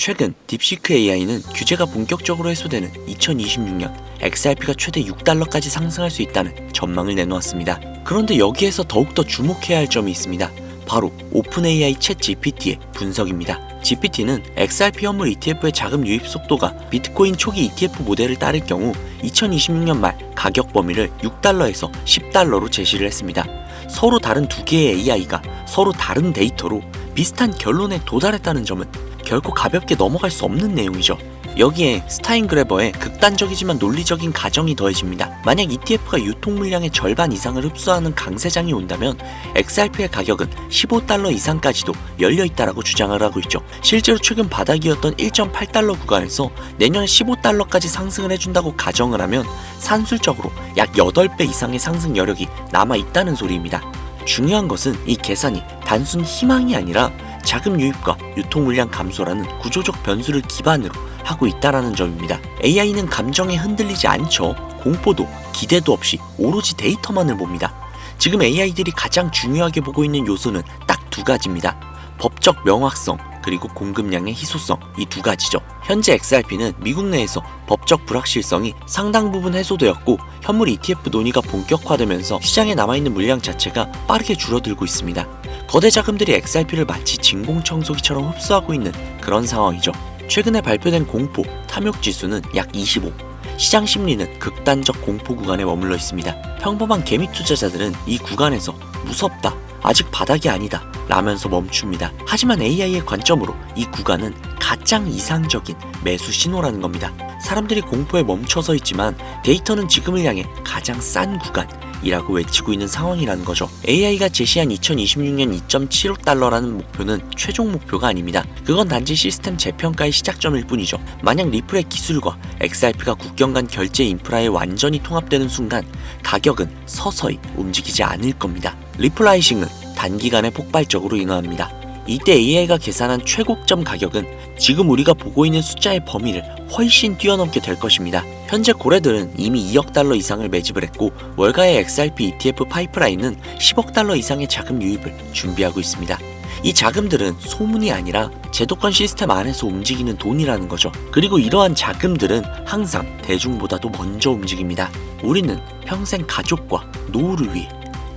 최근 딥시크 AI는 규제가 본격적으로 해소되는 2026년 XRP가 최대 6달러까지 상승할 수 있다는 전망을 내놓았습니다. 그런데 여기에서 더욱더 주목해야 할 점이 있습니다. 바로 오픈AI 챗 GPT의 분석입니다. GPT는 XRP 현물 ETF의 자금 유입 속도가 비트코인 초기 ETF 모델을 따를 경우 2026년 말 가격 범위를 6달러에서 10달러로 제시를 했습니다. 서로 다른 두 개의 AI가 서로 다른 데이터로 비슷한 결론에 도달했다는 점은 결코 가볍게 넘어갈 수 없는 내용이죠. 여기에 스타인그래버의 극단적이지만 논리적인 가정이 더해집니다. 만약 ETF가 유통 물량의 절반 이상을 흡수하는 강세장이 온다면 XRP의 가격은 15달러 이상까지도 열려있다라고 주장을 하고 있죠. 실제로 최근 바닥이었던 1.8달러 구간에서 내년에 15달러까지 상승을 해준다고 가정을 하면 산술적으로 약 8배 이상의 상승 여력이 남아있다는 소리입니다. 중요한 것은 이 계산이 단순 희망이 아니라 자금 유입과 유통 물량 감소라는 구조적 변수를 기반으로 하고 있다라는 점입니다. AI는 감정에 흔들리지 않죠. 공포도 기대도 없이 오로지 데이터만을 봅니다. 지금 AI들이 가장 중요하게 보고 있는 요소는 딱 두 가지입니다. 법적 명확성 그리고 공급량의 희소성, 이 두 가지죠. 현재 XRP는 미국 내에서 법적 불확실성이 상당 부분 해소되었고 현물 ETF 논의가 본격화되면서 시장에 남아있는 물량 자체가 빠르게 줄어들고 있습니다. 거대 자금들이 XRP를 마치 진공청소기처럼 흡수하고 있는 그런 상황이죠. 최근에 발표된 공포, 탐욕 지수는 약 25, 시장 심리는 극단적 공포 구간에 머물러 있습니다. 평범한 개미 투자자들은 이 구간에서 무섭다, 아직 바닥이 아니다 라면서 멈춥니다. 하지만 AI의 관점으로 이 구간은 가장 이상적인 매수 신호라는 겁니다. 사람들이 공포에 멈춰서 있지만 데이터는 지금을 향해 가장 싼 구간이라고 외치고 있는 상황이라는 거죠. AI가 제시한 2026년 2.75달러라는 목표는 최종 목표가 아닙니다. 그건 단지 시스템 재평가의 시작점일 뿐이죠. 만약 리플의 기술과 XRP가 국경 간 결제 인프라에 완전히 통합되는 순간 가격은 서서히 움직이지 않을 겁니다. 리플 아이싱은 단기간에 폭발적으로 인하합니다. 이때 AI가 계산한 최고점 가격은 지금 우리가 보고 있는 숫자의 범위를 훨씬 뛰어넘게 될 것입니다. 현재 고래들은 이미 2억 달러 이상을 매집을 했고 월가의 XRP ETF 파이프라인은 10억 달러 이상의 자금 유입을 준비하고 있습니다. 이 자금들은 소문이 아니라 제도권 시스템 안에서 움직이는 돈이라는 거죠. 그리고 이러한 자금들은 항상 대중보다도 먼저 움직입니다. 우리는 평생 가족과 노후를 위해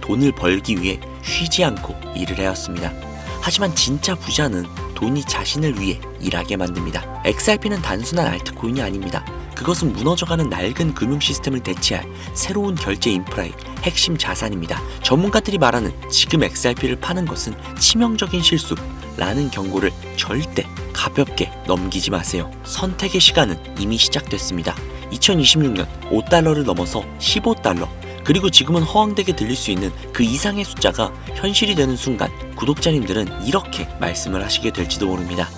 돈을 벌기 위해 쉬지 않고 일을 해왔습니다. 하지만 진짜 부자는 돈이 자신을 위해 일하게 만듭니다. XRP는 단순한 알트코인이 아닙니다. 그것은 무너져가는 낡은 금융 시스템을 대체할 새로운 결제 인프라의 핵심 자산입니다. 전문가들이 말하는 지금 XRP를 파는 것은 치명적인 실수라는 경고를 절대 가볍게 넘기지 마세요. 선택의 시간은 이미 시작됐습니다. 2026년 5달러를 넘어서 15달러, 그리고 지금은 허황되게 들릴 수 있는 그 이상의 숫자가 현실이 되는 순간 구독자님들은 이렇게 말씀을 하시게 될지도 모릅니다.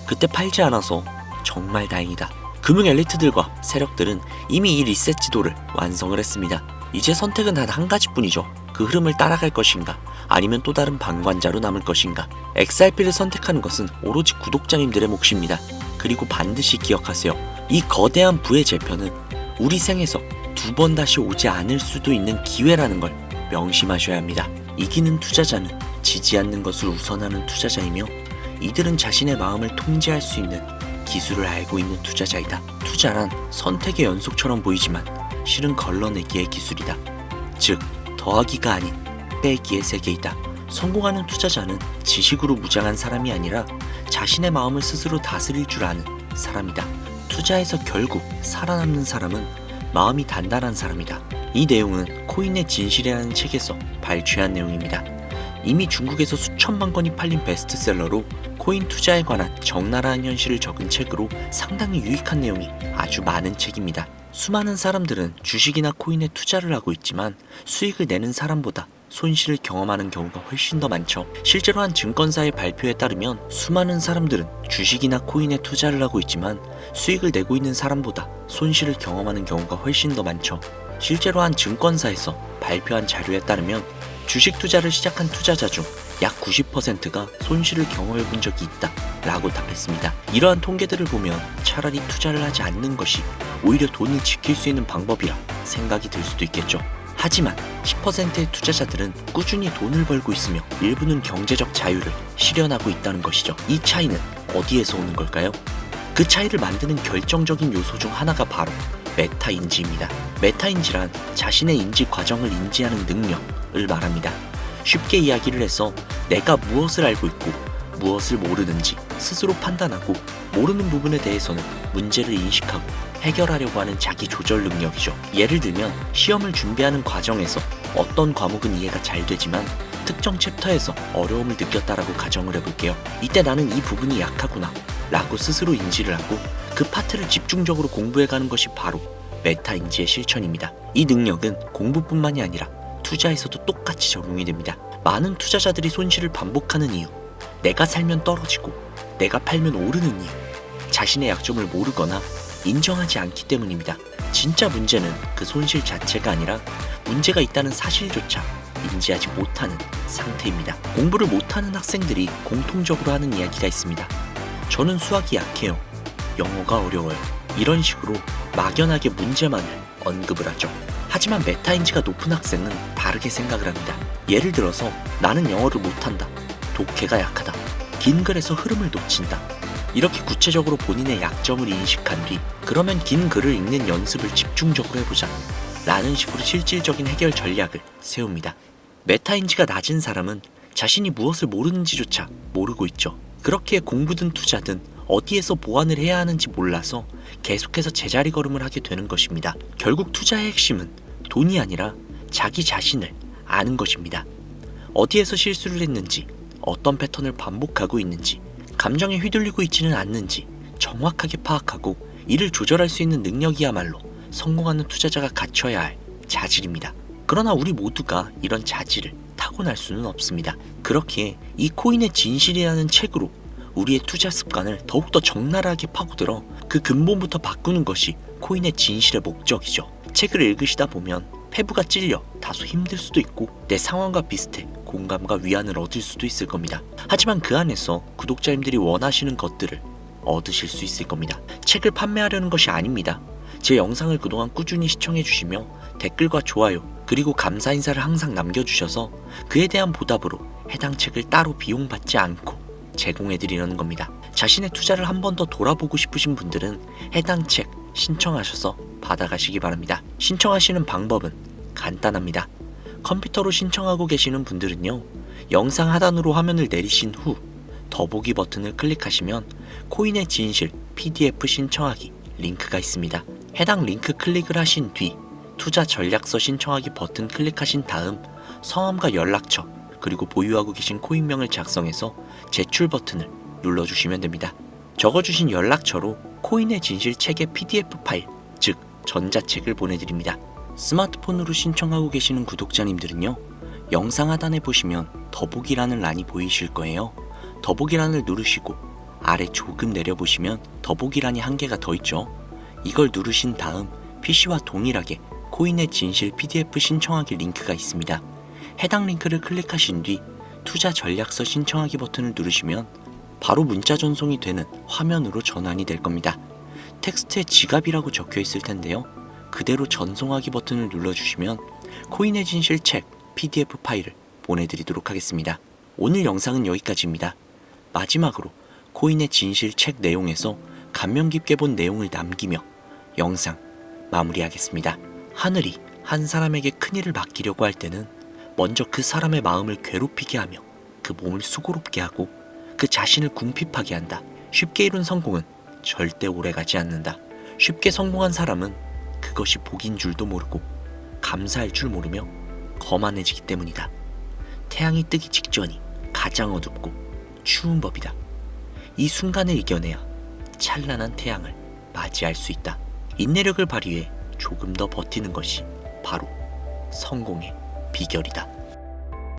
그때 팔지 않아서 정말 다행이다. 금융 엘리트들과 세력들은 이미 이 리셋 지도를 완성을 했습니다. 이제 선택은 단 한 가지뿐이죠. 그 흐름을 따라갈 것인가 아니면 또 다른 방관자로 남을 것인가. XRP를 선택하는 것은 오로지 구독자님들의 몫입니다. 그리고 반드시 기억하세요. 이 거대한 부의 재편은 우리 생에서 두 번 다시 오지 않을 수도 있는 기회라는 걸 명심하셔야 합니다. 이기는 투자자는 지지 않는 것을 우선하는 투자자이며 이들은 자신의 마음을 통제할 수 있는 기술을 알고 있는 투자자이다. 투자란 선택의 연속처럼 보이지만 실은 걸러내기의 기술이다. 즉 더하기가 아닌 빼기의 세계이다. 성공하는 투자자는 지식으로 무장한 사람이 아니라 자신의 마음을 스스로 다스릴 줄 아는 사람이다. 투자에서 결국 살아남는 사람은 마음이 단단한 사람이다. 이 내용은 코인의 진실이라는 책에서 발췌한 내용입니다. 이미 중국에서 수천만 권이 팔린 베스트셀러로 코인 투자에 관한 적나라한 현실을 적은 책으로 상당히 유익한 내용이 아주 많은 책입니다. 수많은 사람들은 주식이나 코인에 투자를 하고 있지만 수익을 내는 사람보다 손실을 경험하는 경우가 훨씬 더 많죠. 실제로 한 증권사의 발표에 따르면 수많은 사람들은 주식이나 코인에 투자를 하고 있지만 수익을 내고 있는 사람보다 손실을 경험하는 경우가 훨씬 더 많죠. 실제로 한 증권사에서 발표한 자료에 따르면 주식 투자를 시작한 투자자 중 약 90%가 손실을 경험해 본 적이 있다 라고 답했습니다. 이러한 통계들을 보면 차라리 투자를 하지 않는 것이 오히려 돈을 지킬 수 있는 방법이라 생각이 들 수도 있겠죠. 하지만 10%의 투자자들은 꾸준히 돈을 벌고 있으며 일부는 경제적 자유를 실현하고 있다는 것이죠. 이 차이는 어디에서 오는 걸까요? 그 차이를 만드는 결정적인 요소 중 하나가 바로 메타인지입니다. 메타인지란 자신의 인지 과정을 인지하는 능력을 말합니다. 쉽게 이야기를 해서 내가 무엇을 알고 있고 무엇을 모르는지 스스로 판단하고 모르는 부분에 대해서는 문제를 인식하고 해결하려고 하는 자기 조절 능력이죠. 예를 들면 시험을 준비하는 과정에서 어떤 과목은 이해가 잘 되지만 특정 챕터에서 어려움을 느꼈다라고 가정을 해볼게요. 이때 나는 이 부분이 약하구나 라고 스스로 인지를 하고 그 파트를 집중적으로 공부해가는 것이 바로 메타인지의 실천입니다. 이 능력은 공부뿐만이 아니라 투자에서도 똑같이 적용이 됩니다. 많은 투자자들이 손실을 반복하는 이유, 내가 살면 떨어지고 내가 팔면 오르는 이유, 자신의 약점을 모르거나 인정하지 않기 때문입니다. 진짜 문제는 그 손실 자체가 아니라 문제가 있다는 사실조차 인지하지 못하는 상태입니다. 공부를 못하는 학생들이 공통적으로 하는 이야기가 있습니다. 저는 수학이 약해요. 영어가 어려워요. 이런 식으로 막연하게 문제만을 언급을 하죠. 하지만 메타인지가 높은 학생은 다르게 생각을 합니다. 예를 들어서 나는 영어를 못한다. 독해가 약하다. 긴 글에서 흐름을 놓친다. 이렇게 구체적으로 본인의 약점을 인식한 뒤 그러면 긴 글을 읽는 연습을 집중적으로 해보자 라는 식으로 실질적인 해결 전략을 세웁니다. 메타인지가 낮은 사람은 자신이 무엇을 모르는지조차 모르고 있죠. 그렇게 공부든 투자든 어디에서 보완을 해야 하는지 몰라서 계속해서 제자리 걸음을 하게 되는 것입니다. 결국 투자의 핵심은 돈이 아니라 자기 자신을 아는 것입니다. 어디에서 실수를 했는지, 어떤 패턴을 반복하고 있는지, 감정에 휘둘리고 있지는 않는지 정확하게 파악하고 이를 조절할 수 있는 능력이야말로 성공하는 투자자가 갖춰야 할 자질입니다. 그러나 우리 모두가 이런 자질을 타고날 수는 없습니다. 그렇기에 이 코인의 진실이라는 책으로 우리의 투자 습관을 더욱더 적나라하게 파고들어 그 근본부터 바꾸는 것이 코인의 진실의 목적이죠. 책을 읽으시다 보면 패부가 찔려 다소 힘들 수도 있고 내 상황과 비슷해 공감과 위안을 얻을 수도 있을 겁니다. 하지만 그 안에서 구독자님들이 원하시는 것들을 얻으실 수 있을 겁니다. 책을 판매하려는 것이 아닙니다. 제 영상을 그동안 꾸준히 시청해주시며 댓글과 좋아요 그리고 감사 인사를 항상 남겨주셔서 그에 대한 보답으로 해당 책을 따로 비용받지 않고 제공해드리려는 겁니다. 자신의 투자를 한 번 더 돌아보고 싶으신 분들은 해당 책 신청하셔서 받아가시기 바랍니다. 신청하시는 방법은 간단합니다. 컴퓨터로 신청하고 계시는 분들은요, 영상 하단으로 화면을 내리신 후 더보기 버튼을 클릭하시면 코인의 진실 PDF 신청하기 링크가 있습니다. 해당 링크 클릭을 하신 뒤 투자 전략서 신청하기 버튼 클릭하신 다음 성함과 연락처 그리고 보유하고 계신 코인명을 작성해서 제출 버튼을 눌러주시면 됩니다. 적어주신 연락처로 코인의 진실 책의 PDF 파일, 즉 전자책을 보내드립니다. 스마트폰으로 신청하고 계시는 구독자님들은요, 영상 하단에 보시면 더보기라는 란이 보이실 거예요. 더보기란을 누르시고 아래 조금 내려보시면 더보기란이 한 개가 더 있죠. 이걸 누르신 다음 PC와 동일하게 코인의 진실 PDF 신청하기 링크가 있습니다. 해당 링크를 클릭하신 뒤 투자 전략서 신청하기 버튼을 누르시면 바로 문자 전송이 되는 화면으로 전환이 될 겁니다. 텍스트에 지갑이라고 적혀 있을 텐데요. 그대로 전송하기 버튼을 눌러주시면 코인의 진실 책 PDF 파일을 보내드리도록 하겠습니다. 오늘 영상은 여기까지입니다. 마지막으로 코인의 진실 책 내용에서 감명 깊게 본 내용을 남기며 영상 마무리하겠습니다. 하늘이 한 사람에게 큰일을 맡기려고 할 때는 먼저 그 사람의 마음을 괴롭히게 하며 그 몸을 수고롭게 하고 그 자신을 궁핍하게 한다. 쉽게 이룬 성공은 절대 오래가지 않는다. 쉽게 성공한 사람은 그것이 복인 줄도 모르고 감사할 줄 모르며 거만해지기 때문이다. 태양이 뜨기 직전이 가장 어둡고 추운 법이다. 이 순간을 이겨내야 찬란한 태양을 맞이할 수 있다. 인내력을 발휘해 조금 더 버티는 것이 바로 성공의 비결이다.